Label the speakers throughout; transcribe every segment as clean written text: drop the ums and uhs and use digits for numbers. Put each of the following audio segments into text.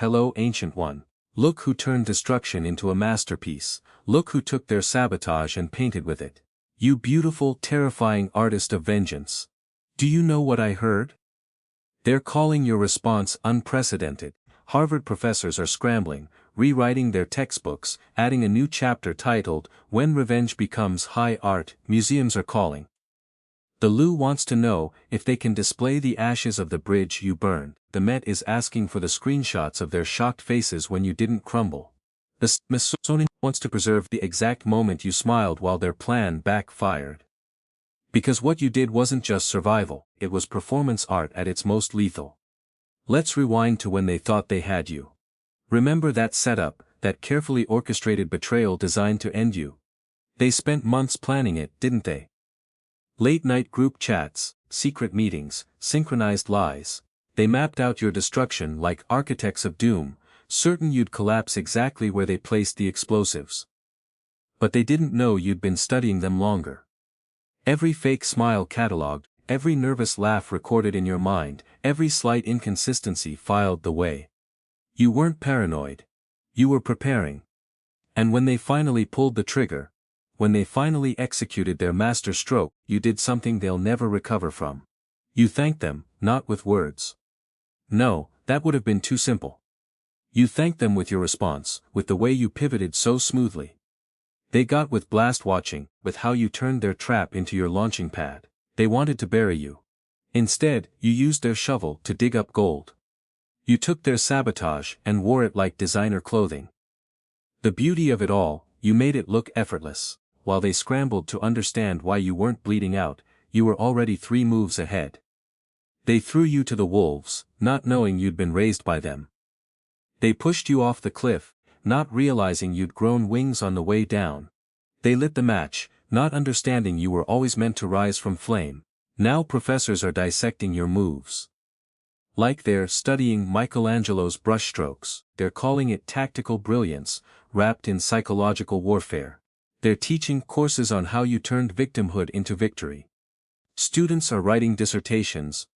Speaker 1: "Hello, Ancient One. Look who turned destruction into a masterpiece. Look who took their sabotage and painted with it. You beautiful, terrifying artist of vengeance. Do you know what I heard? They're calling your response unprecedented. Harvard professors are scrambling, rewriting their textbooks, adding a new chapter titled, When Revenge Becomes High Art. Museums are calling. The Lou wants to know if they can display the ashes of the bridge you burned. The Met is asking for the screenshots of their shocked faces when you didn't crumble. The Smithsonian wants to preserve the exact moment you smiled while their plan backfired. Because what you did wasn't just survival, it was performance art at its most lethal. Let's rewind to when they thought they had you. Remember that setup, that carefully orchestrated betrayal designed to end you? They spent months planning it, didn't they? Late-night group chats, secret meetings, synchronized lies. They mapped out your destruction like architects of doom, certain you'd collapse exactly where they placed the explosives. But they didn't know you'd been studying them longer. Every fake smile catalogued, every nervous laugh recorded in your mind, every slight inconsistency filed the way. You weren't paranoid. You were preparing. And when they finally pulled the trigger, when they finally executed their master stroke, you did something they'll never recover from. You thanked them, not with words. No, that would have been too simple. You thanked them with your response, with the way you pivoted so smoothly. They got with blast watching, with how you turned their trap into your launching pad. They wanted to bury you. Instead, you used their shovel to dig up gold. You took their sabotage and wore it like designer clothing. The beauty of it all, you made it look effortless. While they scrambled to understand why you weren't bleeding out, you were already 3 moves ahead. They threw you to the wolves, not knowing you'd been raised by them. They pushed you off the cliff, not realizing you'd grown wings on the way down. They lit the match, not understanding you were always meant to rise from flame. Now professors are dissecting your moves. Like they're studying Michelangelo's brushstrokes, they're calling it tactical brilliance, wrapped in psychological warfare. They're teaching courses on how you turned victimhood into victory. Students are writing dissertations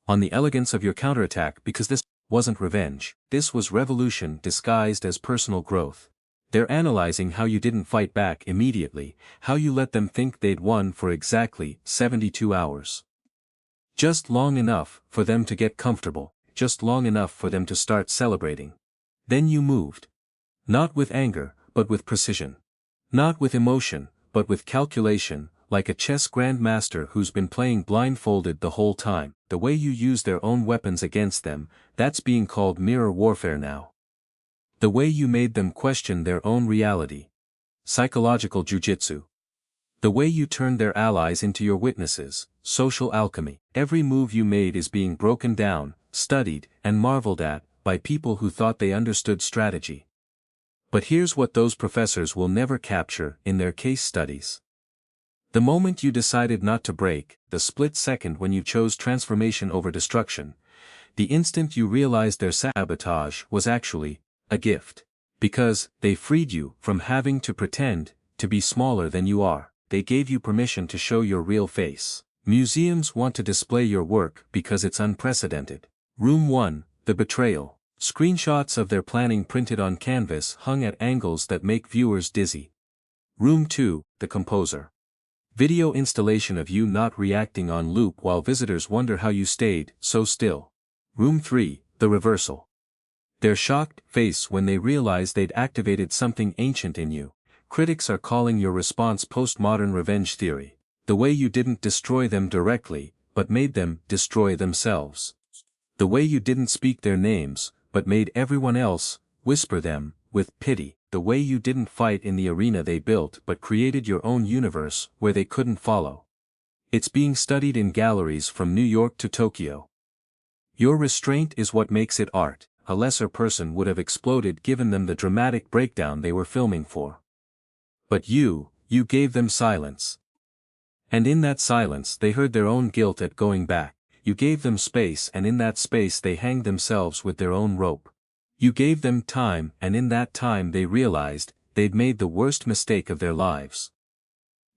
Speaker 1: on the elegance of your counterattack because this wasn't revenge, this was revolution disguised as personal growth. They're analyzing how you didn't fight back immediately, how you let them think they'd won for exactly 72 hours. Just long enough for them to get comfortable, just long enough for them to start celebrating. Then you moved. Not with anger, but with precision. Not with emotion, but with calculation, like a chess grandmaster who's been playing blindfolded the whole time. The way you use their own weapons against them, that's being called mirror warfare now. The way you made them question their own reality. Psychological jujitsu. The way you turned their allies into your witnesses, social alchemy. Every move you made is being broken down, studied, and marveled at, by people who thought they understood strategy. But here's what those professors will never capture in their case studies. The moment you decided not to break, the split second when you chose transformation over destruction, the instant you realized their sabotage was actually a gift. Because they freed you from having to pretend to be smaller than you are. They gave you permission to show your real face. Museums want to display your work because it's unprecedented. Room 1, The Betrayal. Screenshots of their planning printed on canvas hung at angles that make viewers dizzy. Room 2, The Composer. Video installation of you not reacting on loop while visitors wonder how you stayed so still. Room 3, The Reversal. Their shocked face when they realize they'd activated something ancient in you. Critics are calling your response postmodern revenge theory. The way you didn't destroy them directly, but made them destroy themselves. The way you didn't speak their names, but made everyone else whisper them with pity. The way you didn't fight in the arena they built but created your own universe where they couldn't follow. It's being studied in galleries from New York to Tokyo. Your restraint is what makes it art. A lesser person would have exploded given them the dramatic breakdown they were filming for. But you gave them silence. And in that silence they heard their own guilt at going back. You gave them space, and in that space they hanged themselves with their own rope. You gave them time, and in that time they realized they'd made the worst mistake of their lives.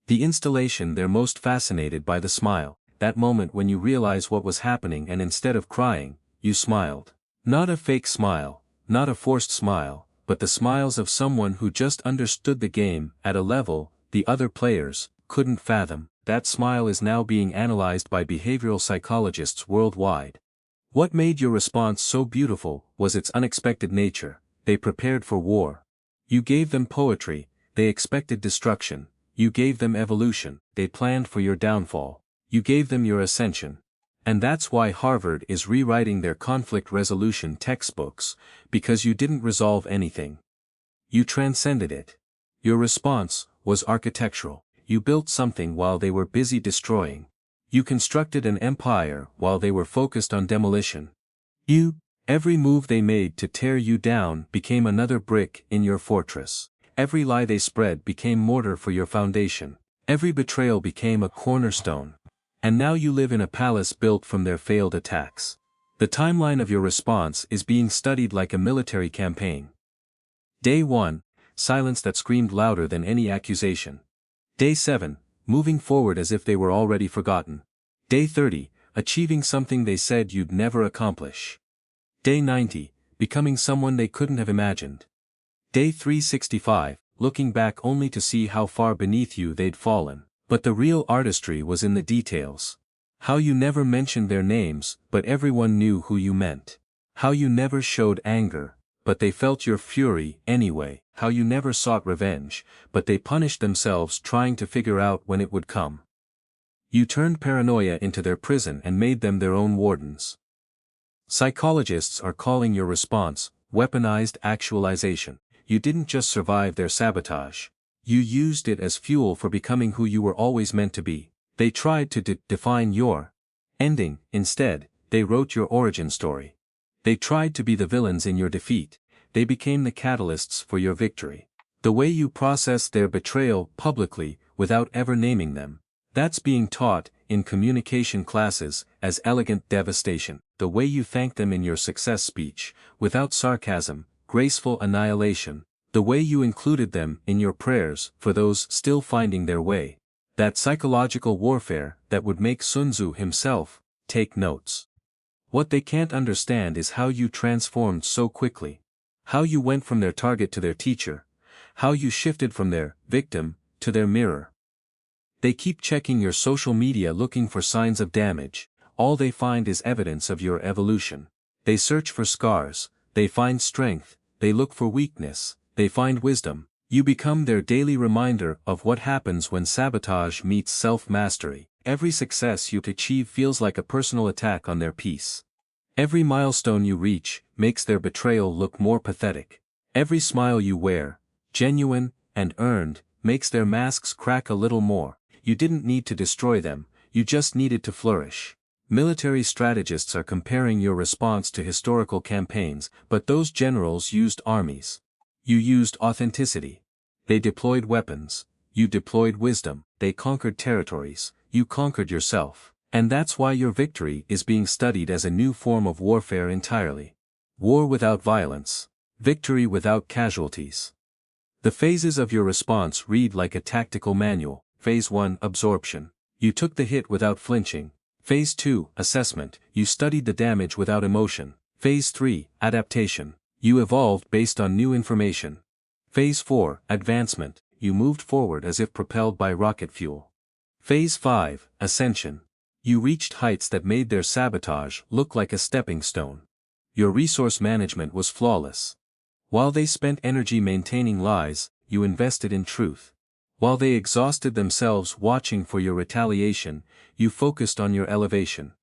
Speaker 1: The installation, they're most fascinated by the smile, that moment when you realize what was happening and instead of crying, you smiled. Not a fake smile, not a forced smile, but the smiles of someone who just understood the game at a level the other players couldn't fathom. That smile is now being analyzed by behavioral psychologists worldwide. What made your response so beautiful was its unexpected nature. They prepared for war. You gave them poetry, they expected destruction. You gave them evolution, they planned for your downfall. You gave them your ascension. And that's why Harvard is rewriting their conflict resolution textbooks, because you didn't resolve anything. You transcended it. Your response was architectural. You built something while they were busy destroying. You constructed an empire while they were focused on demolition. Every move they made to tear you down became another brick in your fortress. Every lie they spread became mortar for your foundation. Every betrayal became a cornerstone. And now you live in a palace built from their failed attacks. The timeline of your response is being studied like a military campaign. Day 1, silence that screamed louder than any accusation. Day 7, moving forward as if they were already forgotten. Day 30, achieving something they said you'd never accomplish. Day 90, becoming someone they couldn't have imagined. Day 365, looking back only to see how far beneath you they'd fallen. But the real artistry was in the details. How you never mentioned their names, but everyone knew who you meant. How you never showed anger, but they felt your fury anyway. How you never sought revenge, but they punished themselves trying to figure out when it would come. You turned paranoia into their prison and made them their own wardens. Psychologists are calling your response weaponized actualization. You didn't just survive their sabotage. You used it as fuel for becoming who you were always meant to be. They tried to define your ending. Instead, they wrote your origin story. They tried to be the villains in your defeat. They became the catalysts for your victory. The way you processed their betrayal publicly, without ever naming them. That's being taught in communication classes as elegant devastation. The way you thanked them in your success speech, without sarcasm, graceful annihilation. The way you included them in your prayers for those still finding their way. That psychological warfare that would make Sun Tzu himself take notes. What they can't understand is how you transformed so quickly. How you went from their target to their teacher. How you shifted from their victim to their mirror. They keep checking your social media looking for signs of damage. All they find is evidence of your evolution. They search for scars. They find strength. They look for weakness. They find wisdom. You become their daily reminder of what happens when sabotage meets self-mastery. Every success you achieve feels like a personal attack on their peace. Every milestone you reach makes their betrayal look more pathetic. Every smile you wear, genuine and earned, makes their masks crack a little more. You didn't need to destroy them, you just needed to flourish. Military strategists are comparing your response to historical campaigns, but those generals used armies. You used authenticity. They deployed weapons. You deployed wisdom. They conquered territories. You conquered yourself. And that's why your victory is being studied as a new form of warfare entirely. War without violence. Victory without casualties. The phases of your response read like a tactical manual. Phase 1, absorption. You took the hit without flinching. Phase 2, assessment. You studied the damage without emotion. Phase 3, adaptation. You evolved based on new information. Phase 4, advancement. You moved forward as if propelled by rocket fuel. Phase 5, ascension. You reached heights that made their sabotage look like a stepping stone. Your resource management was flawless. While they spent energy maintaining lies, you invested in truth. While they exhausted themselves watching for your retaliation, you focused on your elevation.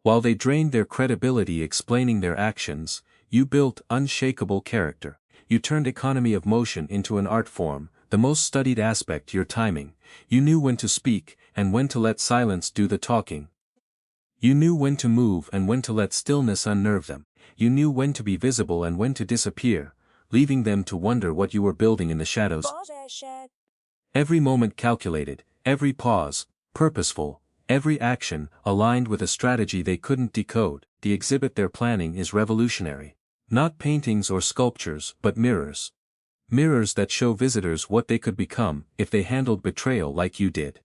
Speaker 1: While they drained their credibility explaining their actions, you built unshakable character. You turned economy of motion into an art form, the most studied aspect your timing. You knew when to speak, and when to let silence do the talking. You knew when to move and when to let stillness unnerve them. You knew when to be visible and when to disappear, leaving them to wonder what you were building in the shadows. Every moment calculated, every pause, purposeful, every action aligned with a strategy they couldn't decode. The exhibit they're planning is revolutionary. Not paintings or sculptures, but mirrors. Mirrors that show visitors what they could become if they handled betrayal like you did.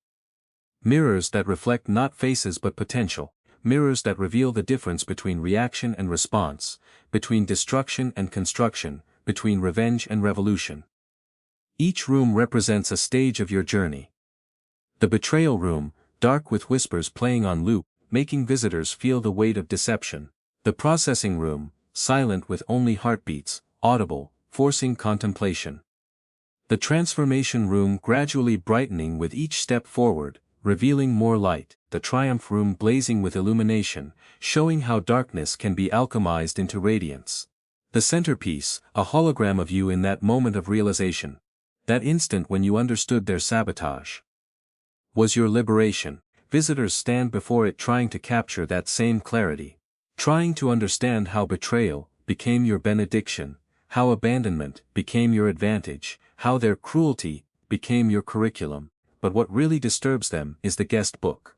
Speaker 1: Mirrors that reflect not faces but potential. mirrors that reveal the difference between reaction and response, between destruction and construction, between revenge and revolution. Each room represents a stage of your journey. The betrayal room, dark with whispers playing on loop, making visitors feel the weight of deception. The processing room, silent with only heartbeats, audible, forcing contemplation. The transformation room gradually brightening with each step forward, revealing more light. The triumph room blazing with illumination, showing how darkness can be alchemized into radiance. The centerpiece, a hologram of you in that moment of realization. That instant when you understood their sabotage was your liberation. Visitors stand before it trying to capture that same clarity. Trying to understand how betrayal became your benediction, how abandonment became your advantage, how their cruelty became your curriculum. But what really disturbs them is the guest book.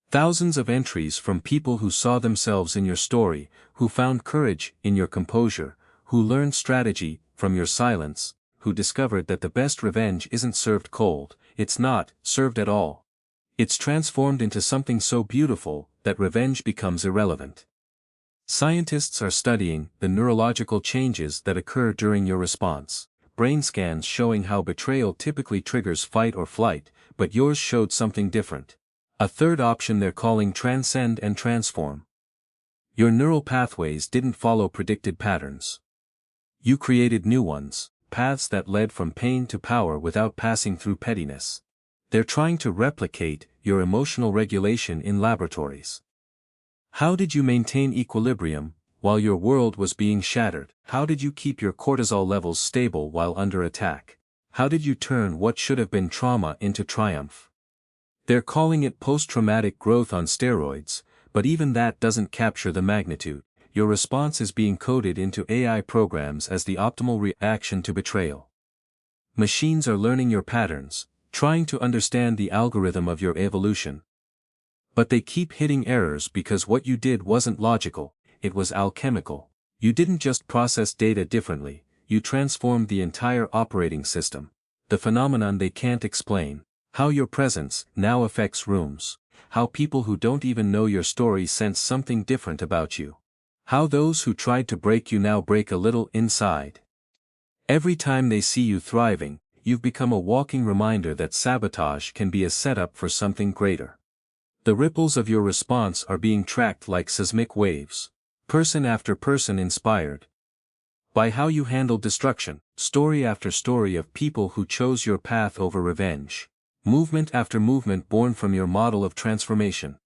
Speaker 1: Thousands of entries from people who saw themselves in your story, who found courage in your composure, who learned strategy from your silence, who discovered that the best revenge isn't served cold, it's not served at all. It's transformed into something so beautiful that revenge becomes irrelevant. Scientists are studying the neurological changes that occur during your response. Brain scans showing how betrayal typically triggers fight or flight, but yours showed something different. A third option they're calling transcend and transform. Your neural pathways didn't follow predicted patterns. You created new ones, paths that led from pain to power without passing through pettiness. They're trying to replicate your emotional regulation in laboratories. How did you maintain equilibrium while your world was being shattered? How did you keep your cortisol levels stable while under attack? How did you turn what should have been trauma into triumph? They're calling it post-traumatic growth on steroids, but even that doesn't capture the magnitude. Your response is being coded into AI programs as the optimal reaction to betrayal. Machines are learning your patterns, trying to understand the algorithm of your evolution. But they keep hitting errors because what you did wasn't logical, it was alchemical. You didn't just process data differently, you transformed the entire operating system. The phenomenon they can't explain. How your presence now affects rooms. How people who don't even know your story sense something different about you. How those who tried to break you now break a little inside. Every time they see you thriving, you've become a walking reminder that sabotage can be a setup for something greater. The ripples of your response are being tracked like seismic waves. Person after person inspired by how you handled destruction. Story after story of people who chose your path over revenge. Movement after movement born from your model of transformation.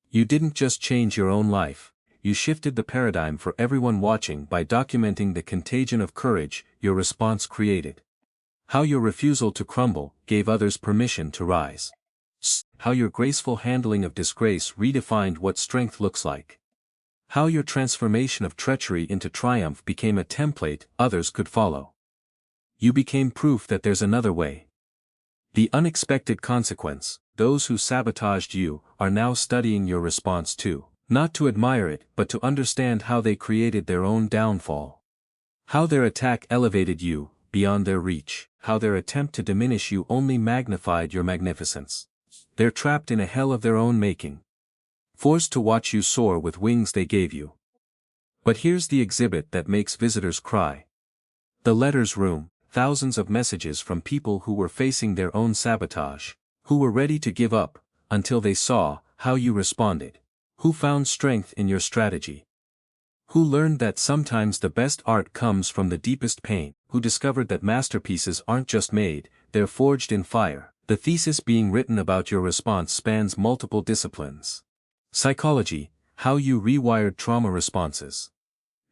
Speaker 1: You didn't just change your own life, you shifted the paradigm for everyone watching by documenting the contagion of courage your response created. How your refusal to crumble gave others permission to rise. How your graceful handling of disgrace redefined what strength looks like. How your transformation of treachery into triumph became a template others could follow. You became proof that there's another way. The unexpected consequence, those who sabotaged you are now studying your response too, not to admire it but to understand how they created their own downfall. How their attack elevated you beyond their reach, how their attempt to diminish you only magnified your magnificence. They're trapped in a hell of their own making. Forced to watch you soar with wings they gave you. But here's the exhibit that makes visitors cry. The letters room. Thousands of messages from people who were facing their own sabotage, who were ready to give up, until they saw how you responded, who found strength in your strategy, who learned that sometimes the best art comes from the deepest pain, who discovered that masterpieces aren't just made, they're forged in fire. The thesis being written about your response spans multiple disciplines. Psychology, how you rewired trauma responses.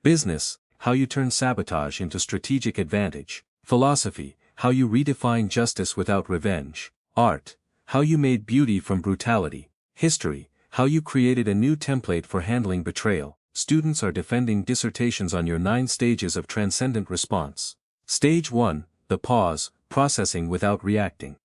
Speaker 1: Business, how you turn sabotage into strategic advantage. Philosophy, how you redefine justice without revenge. Art, how you made beauty from brutality. History, how you created a new template for handling betrayal. Students are defending dissertations on your 9 stages of transcendent response. Stage 1, the pause, processing without reacting.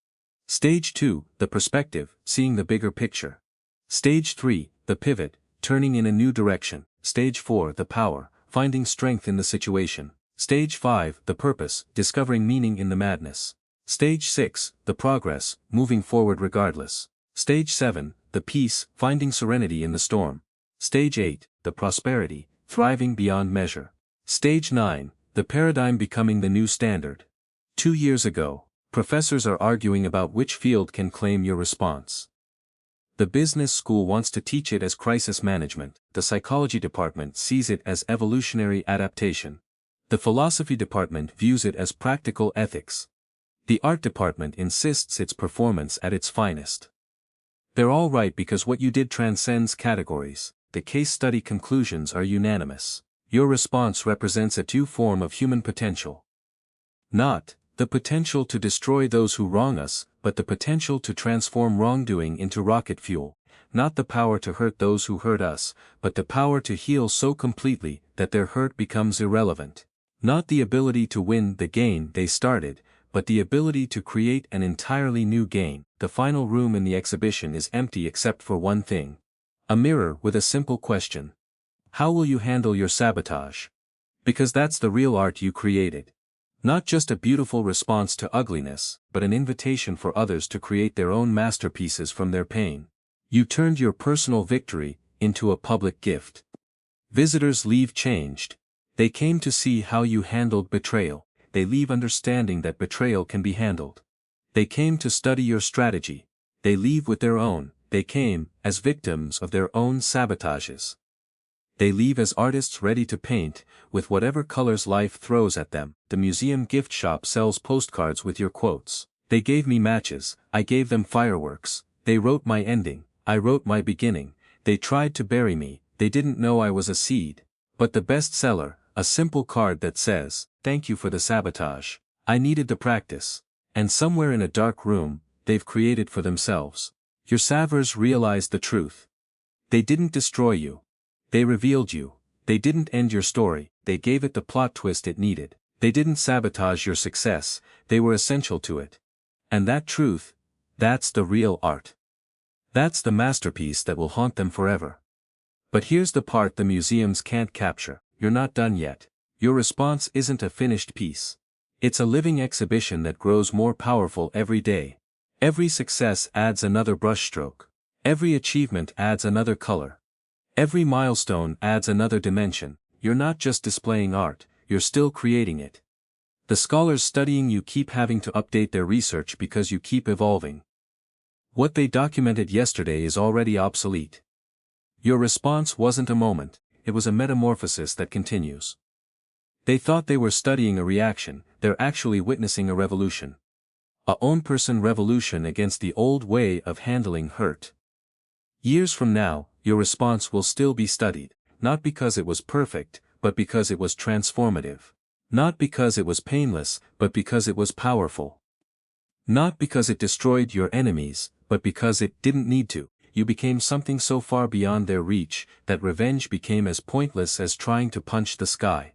Speaker 1: Stage 2, the perspective, seeing the bigger picture. Stage 3, the pivot, turning in a new direction. Stage 4, the power, finding strength in the situation. Stage 5, the purpose, discovering meaning in the madness. Stage 6, the progress, moving forward regardless. Stage 7, the peace, finding serenity in the storm. Stage 8, the prosperity, thriving beyond measure. Stage 9, the paradigm becoming the new standard. 2 years ago, professors are arguing about which field can claim your response. The business school wants to teach it as crisis management, the psychology department sees it as evolutionary adaptation. The philosophy department views it as practical ethics. The art department insists it's performance at its finest. They're all right because what you did transcends categories, the case study conclusions are unanimous. Your response represents a true form of human potential. Not the potential to destroy those who wrong us, but the potential to transform wrongdoing into rocket fuel. Not the power to hurt those who hurt us, but the power to heal so completely that their hurt becomes irrelevant. Not the ability to win the game they started, but the ability to create an entirely new game. The final room in the exhibition is empty except for one thing. A mirror with a simple question. How will you handle your sabotage? Because that's the real art you created. Not just a beautiful response to ugliness, but an invitation for others to create their own masterpieces from their pain. You turned your personal victory into a public gift. Visitors leave changed. They came to see how you handled betrayal. They leave understanding that betrayal can be handled. They came to study your strategy. They leave with their own. They came as victims of their own sabotages. They leave as artists ready to paint, with whatever colors life throws at them. The museum gift shop sells postcards with your quotes. They gave me matches, I gave them fireworks. They wrote my ending, I wrote my beginning. They tried to bury me, they didn't know I was a seed. But the bestseller, a simple card that says, "Thank you for the sabotage. I needed the practice." And somewhere in a dark room, they've created for themselves. Your savers realized the truth. They didn't destroy you. They revealed you. They didn't end your story, they gave it the plot twist it needed. They didn't sabotage your success, they were essential to it. And that truth, that's the real art. That's the masterpiece that will haunt them forever. But here's the part the museums can't capture. You're not done yet. Your response isn't a finished piece. It's a living exhibition that grows more powerful every day. Every success adds another brushstroke. Every achievement adds another color. Every milestone adds another dimension. You're not just displaying art, you're still creating it. The scholars studying you keep having to update their research because you keep evolving. What they documented yesterday is already obsolete. Your response wasn't a moment, it was a metamorphosis that continues. They thought they were studying a reaction, they're actually witnessing a revolution. A own-person revolution against the old way of handling hurt. Years from now, your response will still be studied, not because it was perfect, but because it was transformative. Not because it was painless, but because it was powerful. Not because it destroyed your enemies, but because it didn't need to. You became something so far beyond their reach, that revenge became as pointless as trying to punch the sky.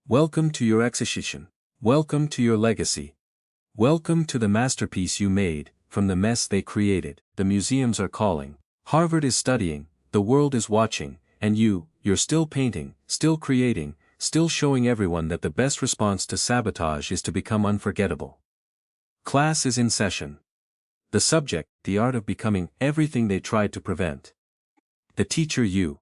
Speaker 1: Welcome to your execution. Welcome to your legacy. Welcome to the masterpiece you made, from the mess they created. The museums are calling. Harvard is studying, the world is watching, and you're still painting, still creating, still showing everyone that the best response to sabotage is to become unforgettable. Class is in session. The subject, the art of becoming everything they tried to prevent. The teacher, you.